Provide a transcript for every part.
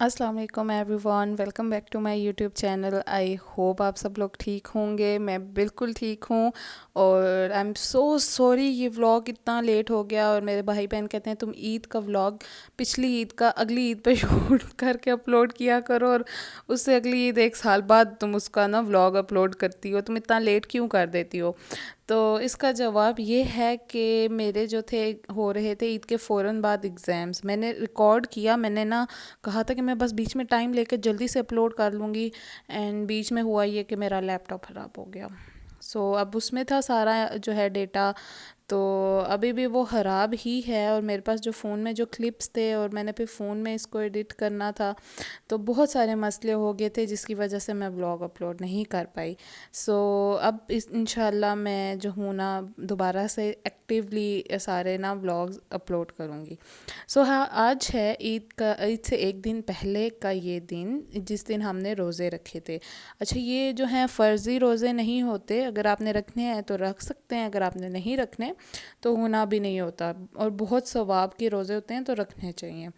अस्सलाम वालेकुम everyone, welcome back to my YouTube channel. I hope आप सब लोग ठीक होंगे। मैं बिल्कुल ठीक हूँ और आई एम सो सॉरी ये व्लॉग इतना लेट हो गया। और मेरे भाई बहन कहते हैं तुम ईद का व्लॉग पिछली ईद का अगली ईद पे शूट करके अपलोड किया करो, और उससे अगली ईद एक साल बाद तुम उसका ना व्लॉग अपलोड करती हो, तुम इतना लेट क्यों कर देती हो। तो इसका जवाब ये है कि मेरे जो थे हो रहे थे ईद के फ़ौरन बाद एग्ज़ाम्स, मैंने रिकॉर्ड किया। मैंने ना कहा था कि मैं बस बीच में टाइम लेके जल्दी से अपलोड कर लूँगी, एंड बीच में हुआ ये कि मेरा लैपटॉप ख़राब हो गया। अब उसमें था सारा जो है डेटा, तो अभी भी वो ख़राब ही है। और मेरे पास जो फ़ोन में जो क्लिप्स थे और मैंने फिर फ़ोन में इसको एडिट करना था, तो बहुत सारे मसले हो गए थे जिसकी वजह से मैं व्लॉग अपलोड नहीं कर पाई। अब इस इंशाल्लाह मैं जो हूँ ना दोबारा से एक्टिवली सारे ना व्लॉग्स अपलोड करूँगी। हाँ, आज है ईद से एक दिन पहले का ये दिन जिस दिन हमने रोज़े रखे थे। अच्छा, ये जो हैं फ़र्ज़ी रोज़े नहीं होते, अगर आपने रखने हैं तो रख सकते हैं, अगर आपने नहीं रखने तो गुनाह भी नहीं होता, और बहुत सवाब के रोज़े होते हैं तो रखने चाहिए।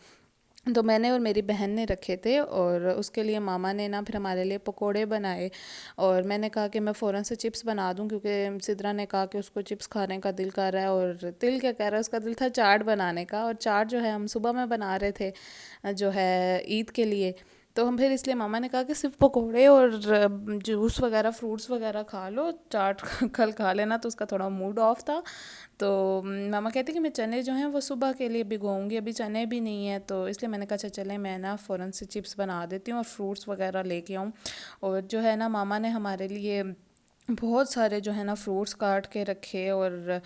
तो मैंने और मेरी बहन ने रखे थे, और उसके लिए मामा ने ना फिर हमारे लिए पकोड़े बनाए। और मैंने कहा कि मैं फ़ौरन से चिप्स बना दूं, क्योंकि सिद्रा ने कहा कि उसको चिप्स खाने का दिल कर रहा है, और दिल क्या कह रहा है, उसका दिल था चाट बनाने का। और चाट जो है हम सुबह में बना रहे थे जो है ईद के लिए। तो हम फिर इसलिए मामा ने कहा कि सिर्फ पकोड़े और जूस वगैरह फ्रूट्स वगैरह खा लो, चाट कल खा लेना। तो उसका थोड़ा मूड ऑफ था। तो मामा कहते कि मैं चने जो हैं वो सुबह के लिए भिगोऊंगी, अभी चने भी नहीं है। तो इसलिए मैंने कहा अच्छा चले मैं ना फ़ौरन से चिप्स बना देती हूँ और फ्रूट्स वगैरह लेके आऊँ। और जो है ना मामा ने हमारे लिए बहुत सारे जो है ना फ्रूट्स काट के रखे। और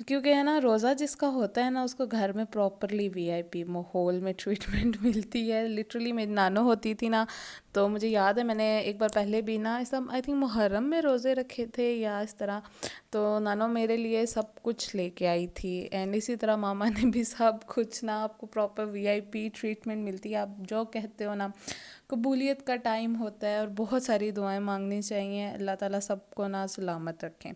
क्योंकि है ना रोज़ा जिसका होता है ना उसको घर में प्रॉपरली वीआईपी माहौल में ट्रीटमेंट मिलती है। लिटरली मेरी नानो होती थी ना, तो मुझे याद है मैंने एक बार पहले भी ना ऐसा आई थिंक मुहर्रम में रोज़े रखे थे या इस तरह, तो नानो मेरे लिए सब कुछ लेके आई थी। एंड इसी तरह मामा ने भी सब कुछ ना, आपको प्रॉपर वीआईपी ट्रीटमेंट मिलती है। आप जो कहते हो ना, कबूलियत का टाइम होता है और बहुत सारी दुआएं मांगनी चाहिए। अल्लाह ताला सबको ना सलामत रखें।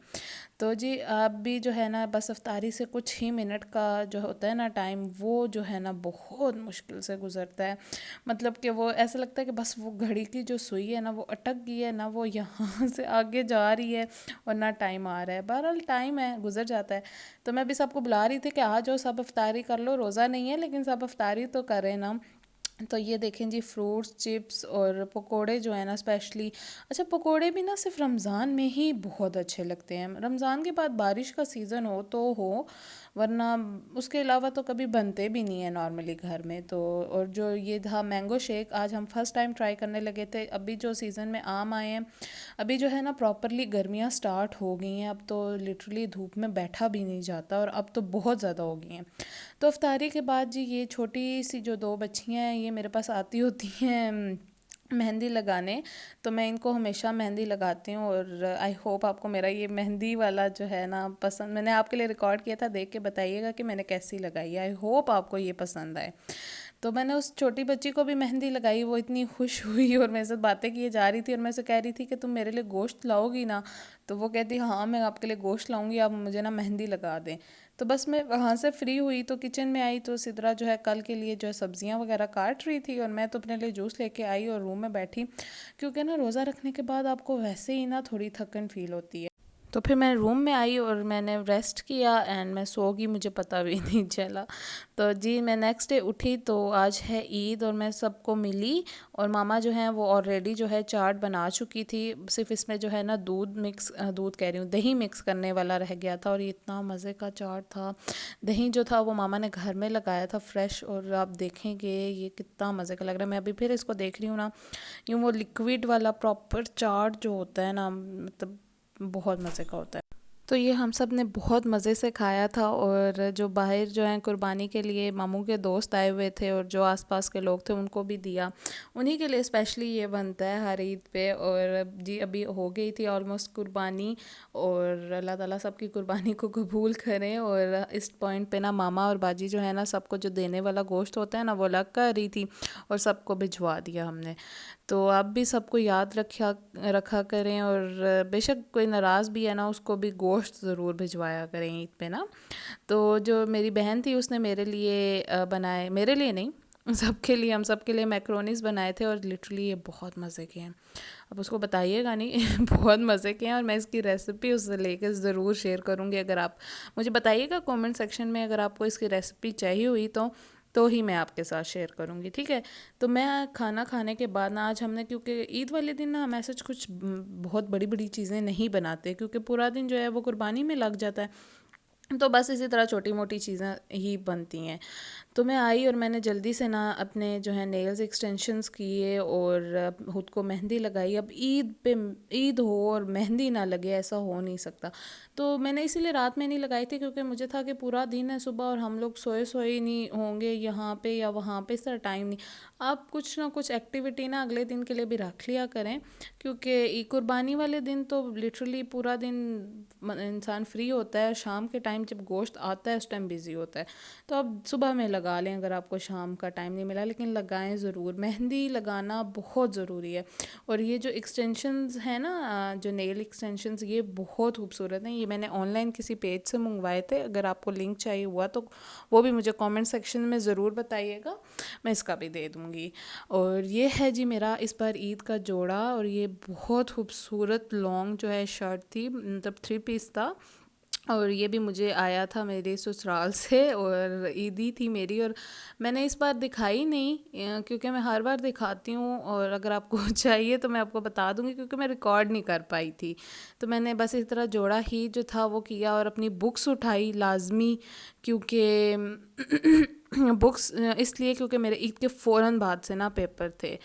तो जी आप भी जो है ना बस अफ्तारी से कुछ ही मिनट का जो होता है ना टाइम, वो जो है ना बहुत मुश्किल से गुजरता है। मतलब कि वो ऐसा लगता है कि बस वो घड़ी की जो सुई है ना वो अटक गई है ना, वो यहाँ से आगे जा रही है और ना टाइम आ रहा है। बहरहाल टाइम है, गुजर जाता है। तो मैं भी सबको बुला रही थी कि आ जाओ सब अफ्तारी कर लो, रोज़ा नहीं है लेकिन सब अफ्तारी तो करें ना। तो ये देखें जी, फ्रूट्स चिप्स और पकोड़े जो है ना स्पेशली। अच्छा, पकोड़े भी ना सिर्फ रमज़ान में ही बहुत अच्छे लगते हैं। रमज़ान के बाद बारिश का सीज़न हो तो हो, वरना उसके अलावा तो कभी बनते भी नहीं है नॉर्मली घर में। तो और जो ये था मैंगो शेक, आज हम फर्स्ट टाइम ट्राई करने लगे थे। अभी जो सीज़न में आम आए हैं, अभी जो है ना प्रॉपरली गर्मियाँ स्टार्ट हो गई हैं, अब तो लिटरली धूप में बैठा भी नहीं जाता, और अब तो बहुत ज़्यादा हो गई हैं। तो अफ्तारी के बाद जी ये छोटी सी जो दो बच्चियाँ हैं ये मेरे पास आती होती हैं मेहंदी लगाने। तो मैं इनको हमेशा मेहंदी लगाती हूँ, और आई होप आपको मेरा ये मेहंदी वाला जो है ना पसंद, मैंने आपके लिए रिकॉर्ड किया था, देख के बताइएगा कि मैंने कैसी लगाई है। आई होप आपको ये पसंद आए। तो मैंने उस छोटी बच्ची को भी मेहंदी लगाई, वो इतनी खुश हुई और मेरे साथ बातें किए जा रही थी, और मैं से कह रही थी कि तुम मेरे लिए गोश्त लाओगी ना। तो वो कहती हाँ मैं आपके लिए गोश्त लाऊंगी, आप मुझे ना मेहंदी लगा दें। तो बस मैं वहाँ से फ्री हुई तो किचन में आई, तो सिद्रा जो है कल के लिए जो है सब्जियाँ वगैरह काट रही थी, और मैं तो अपने लिए जूस लेके आई और रूम में बैठी। क्योंकि ना रोज़ा रखने के बाद आपको वैसे ही ना थोड़ी थकन फील होती है। तो फिर मैं रूम में आई और मैंने रेस्ट किया, एंड मैं सो गई, मुझे पता भी नहीं चला। तो जी मैं नेक्स्ट डे उठी तो आज है ईद, और मैं सबको मिली। और मामा जो हैं वो ऑलरेडी जो है चाट बना चुकी थी, सिर्फ इसमें जो है ना दूध कह रही हूँ, दही मिक्स करने वाला रह गया था। और ये इतना मज़े का चाट था। दही जो था वो मामा ने घर में लगाया था फ्रेश, और आप देखेंगे ये कितना मज़े का लग रहा है। मैं अभी फिर इसको देख रही हूँ ना, यूँ वो लिक्विड वाला प्रॉपर चाट जो होता है ना, मतलब बहुत मज़े का होता है। तो ये हम सब ने बहुत मज़े से खाया था। और जो बाहर जो हैं कुर्बानी के लिए मामू के दोस्त आए हुए थे, और जो आसपास के लोग थे उनको भी दिया। उन्हीं के लिए स्पेशली ये बनता है हर ईद पे। और जी अभी हो गई थी ऑलमोस्ट कुर्बानी, और अल्लाह ताला सबकी कुर्बानी को कबूल करें। और इस पॉइंट पे ना मामा और बाजी जो है ना सबको जो देने वाला गोश्त होता है ना वो अलग कर रही थी, और सबको भिजवा दिया हमने। तो आप भी सबको याद रखा रखा करें, और बेशक कोई नाराज़ भी है ना उसको भी गोश्त ज़रूर भिजवाया करें ईद पे ना। तो जो मेरी बहन थी उसने मेरे लिए बनाए, मेरे लिए नहीं, सबके लिए, हम सबके लिए मैक्रोनीस बनाए थे और लिटरली ये बहुत मज़े के हैं। अब उसको बताइएगा नहीं बहुत मज़े के हैं, और मैं इसकी रेसिपी उससे लेकर ज़रूर शेयर करूँगी। अगर आप मुझे बताइएगा कमेंट सेक्शन में, अगर आपको इसकी रेसिपी चाहिए हुई तो ही मैं आपके साथ शेयर करूँगी, ठीक है। तो मैं खाना खाने के बाद ना, आज हमने, क्योंकि ईद वाले दिन ना हम ऐसे कुछ बहुत बड़ी बड़ी चीज़ें नहीं बनाते, क्योंकि पूरा दिन जो है वो कुर्बानी में लग जाता है। तो बस इसी तरह छोटी मोटी चीज़ें ही बनती हैं। तो मैं आई और मैंने जल्दी से ना अपने जो है नेल्स एक्सटेंशंस किए और खुद को मेहंदी लगाई। अब ईद हो और मेहंदी ना लगे, ऐसा हो नहीं सकता। तो मैंने इसीलिए रात में नहीं लगाई थी, क्योंकि मुझे था कि पूरा दिन है सुबह और हम लोग सोए सोए नहीं होंगे यहाँ पे या वहाँ पे, इस तरह टाइम नहीं। आप कुछ ना कुछ एक्टिविटी ना अगले दिन के लिए भी रख लिया करें, क्योंकि कुर्बानी वाले दिन तो लिटरली पूरा दिन इंसान फ्री होता है। शाम के टाइम जब गोश्त आता है उस टाइम बिज़ी होता है। तो अब सुबह में लगा लें अगर आपको शाम का टाइम नहीं मिला, लेकिन लगाएं ज़रूर। मेहंदी लगाना बहुत ज़रूरी है। और ये जो एक्सटेंशंस हैं ना, जो नेल एक्सटेंशंस, ये बहुत खूबसूरत हैं। ये मैंने ऑनलाइन किसी पेज से मंगवाए थे। अगर आपको लिंक चाहिए हुआ तो वो भी मुझे कमेंट सेक्शन में ज़रूर बताइएगा, मैं इसका भी दे दूँगी। और ये है जी मेरा इस बार ईद का जोड़ा, और ये बहुत खूबसूरत लॉन्ग जो है शर्ट थी, मतलब 3 पीस था। और ये भी मुझे आया था मेरे ससुराल से, और ईदी थी मेरी। और मैंने इस बार दिखाई नहीं, क्योंकि मैं हर बार दिखाती हूँ, और अगर आपको चाहिए तो मैं आपको बता दूँगी, क्योंकि मैं रिकॉर्ड नहीं कर पाई थी। तो मैंने बस इस तरह जोड़ा ही जो था वो किया, और अपनी बुक्स उठाई लाजमी, क्योंकि बुक्स इसलिए क्योंकि मेरे ईद के फ़ौरन बाद से ना पेपर थे,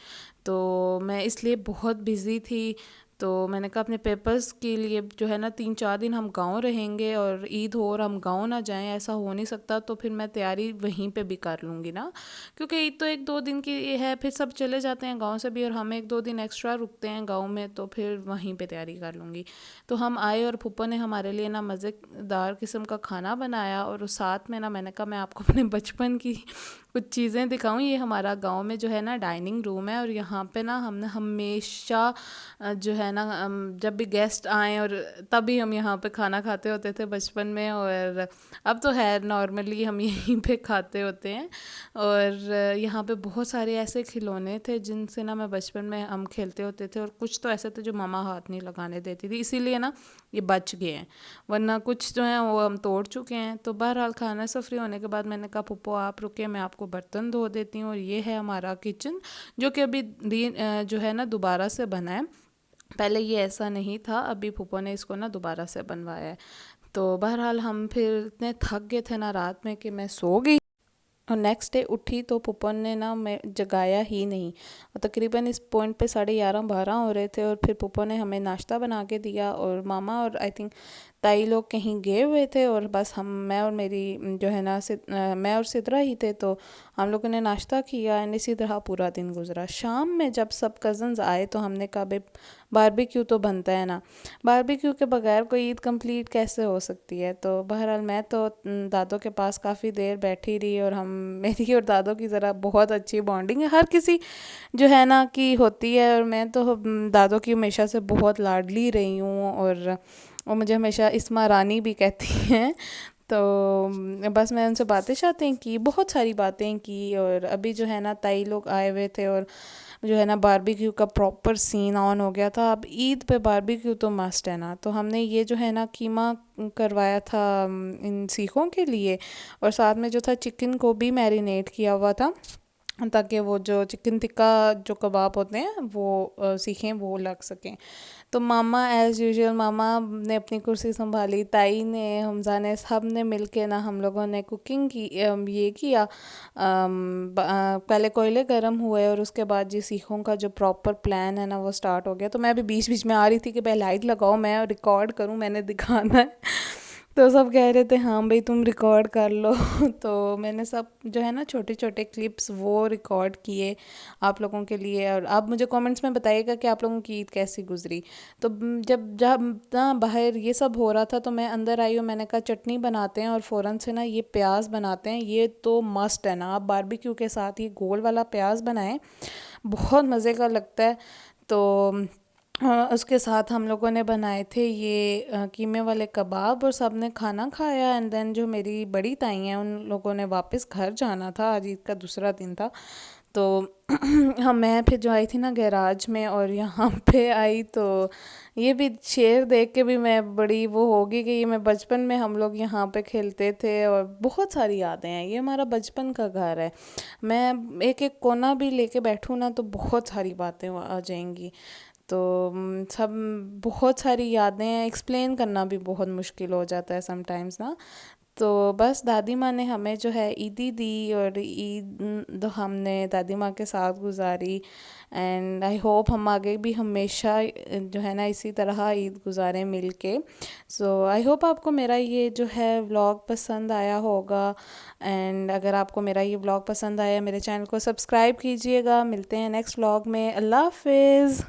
तो मैं इसलिए बहुत बिज़ी थी। तो मैंने कहा अपने पेपर्स के लिए जो है ना 3-4 दिन हम गांव रहेंगे, और ईद हो और हम गांव ना जाएं, ऐसा हो नहीं सकता। तो फिर मैं तैयारी वहीं पे भी कर लूँगी ना, क्योंकि ईद तो 1-2 दिन की है, फिर सब चले जाते हैं गांव से भी, और हम 1-2 दिन एक्स्ट्रा रुकते हैं गांव में, तो फिर वहीं पे तैयारी कर लूँगी। तो हम आए और फूफा ने हमारे लिए ना मज़ेदार किस्म का खाना बनाया, और उस साथ में ना मैंने कहा मैं आपको अपने बचपन की कुछ चीज़ें दिखाऊं। ये हमारा गांव में जो है ना डाइनिंग रूम है, और यहाँ पे ना हमने हमेशा जो है ना जब भी गेस्ट आए, और तभी हम यहाँ पे खाना खाते होते थे बचपन में। और अब तो है नॉर्मली हम यहीं पे खाते होते हैं। और यहाँ पे बहुत सारे ऐसे खिलौने थे जिनसे ना मैं बचपन में हम खेलते होते थे, और कुछ तो ऐसे थे जो मामा हाथ नहीं लगाने देती थी, इसीलिए ना ये बच गए हैं, वरना कुछ जो है वो हम तोड़ चुके हैं। तो बहरहाल खाना से फ्री होने के बाद मैंने कहा पुप्पो आप रुके, मैं आपको बर्तन धो देती हूँ। और ये है हमारा किचन, जो कि अभी जो है ना दोबारा से बना है। पहले ये ऐसा नहीं था, अभी फूफो ने इसको ना दोबारा से बनवाया है। तो बहरहाल हम फिर इतने थक गए थे ना रात में कि मैं सो गई। और नेक्स्ट डे उठी तो पुपन ने ना मैं जगाया ही नहीं, और तकरीबन इस पॉइंट पे 11:30-12 हो रहे थे। और फिर पुपन ने हमें नाश्ता बना के दिया, और मामा और आई थिंक ताई लोग कहीं गए हुए थे, और बस मैं और मेरी जो है ना मैं और सिद्रा ही थे। तो हम लोगों ने नाश्ता किया, एंड इसी तरह पूरा दिन गुजरा। शाम में जब सब कज़न्स आए तो हमने कहा भाई बारबेक्यू तो बनता है ना, बारबेक्यू के बगैर कोई ईद कंप्लीट कैसे हो सकती है। तो बहरहाल मैं तो दादों के पास काफ़ी देर बैठी रही, और हम मेरी और दादों की ज़रा बहुत अच्छी बॉन्डिंग है, हर किसी जो है ना कि होती है। और मैं तो दादों की हमेशा से बहुत लाडली रही हूँ, और वो मुझे हमेशा इस्मा रानी भी कहती हैं। तो बस मैं उनसे बातें शातें की, बहुत सारी बातें की। और अभी जो है ना ताई लोग आए हुए थे, और जो है ना बारबेक्यू का प्रॉपर सीन ऑन हो गया था। अब ईद पे बारबेक्यू तो मस्ट है ना, तो हमने ये जो है ना कीमा करवाया था इन सीखों के लिए, और साथ में जो था चिकन को भी मैरिनेट किया हुआ था, ताकि वो जो चिकन टिक्का जो कबाब होते हैं वो सीखें वो लग सकें। तो मामा एज़ यूजुअल मामा ने अपनी कुर्सी संभाली, ताई ने, हमजा ने, सब ने मिल के ना हम लोगों ने कुकिंग की, ये किया। पहले कोयले गर्म हुए, और उसके बाद जी सीखों का जो प्रॉपर प्लान है ना वो स्टार्ट हो गया। तो मैं अभी बीच बीच में आ रही थी कि पहले लाइट लगाओ, मैं रिकॉर्ड करूँ, मैंने दिखाना है। तो सब कह रहे थे हाँ भाई तुम रिकॉर्ड कर लो। तो मैंने सब जो है ना छोटे छोटे क्लिप्स वो रिकॉर्ड किए आप लोगों के लिए। और आप मुझे कमेंट्स में बताइएगा कि आप लोगों की ईद कैसी गुजरी। तो जब ना बाहर ये सब हो रहा था तो मैं अंदर आई, और मैंने कहा चटनी बनाते हैं और फ़ौरन से ना ये प्याज बनाते हैं, ये तो मस्ट है ना। आप बारबेक्यू के साथ ये गोल वाला प्याज बनाएं, बहुत मज़े का लगता है। तो उसके साथ हम लोगों ने बनाए थे ये कीमे वाले कबाब और सब ने खाना खाया एंड देन जो मेरी बड़ी ताई हैं उन लोगों ने वापस घर जाना था, आज ईद का दूसरा दिन था। तो हम मैं फिर जो आई थी ना गैराज में और यहाँ पे आई तो ये भी शेर देख के भी मैं बड़ी वो होगी कि ये मैं बचपन में हम लोग यहाँ पे खेलते थे और बहुत सारी यादें हैं, ये हमारा बचपन का घर है। मैं एक एक कोना भी लेके बैठूँ ना तो बहुत सारी बातें आ जाएंगी। तो सब बहुत सारी यादें हैं, एक्सप्लेन करना भी बहुत मुश्किल हो जाता है समटाइम्स ना। तो बस दादी माँ ने हमें जो है ईदी दी और ईद तो हमने दादी माँ के साथ गुजारी। एंड आई होप हम आगे भी हमेशा जो है ना इसी तरह ईद गुजारें मिल के। सो आई होप आपको मेरा ये जो है व्लॉग पसंद आया होगा। एंड अगर आपको मेरा ये व्लॉग पसंद आया मेरे चैनल को सब्सक्राइब कीजिएगा। मिलते हैं नेक्स्ट व्लॉग में। अल्लाह हाफिज़।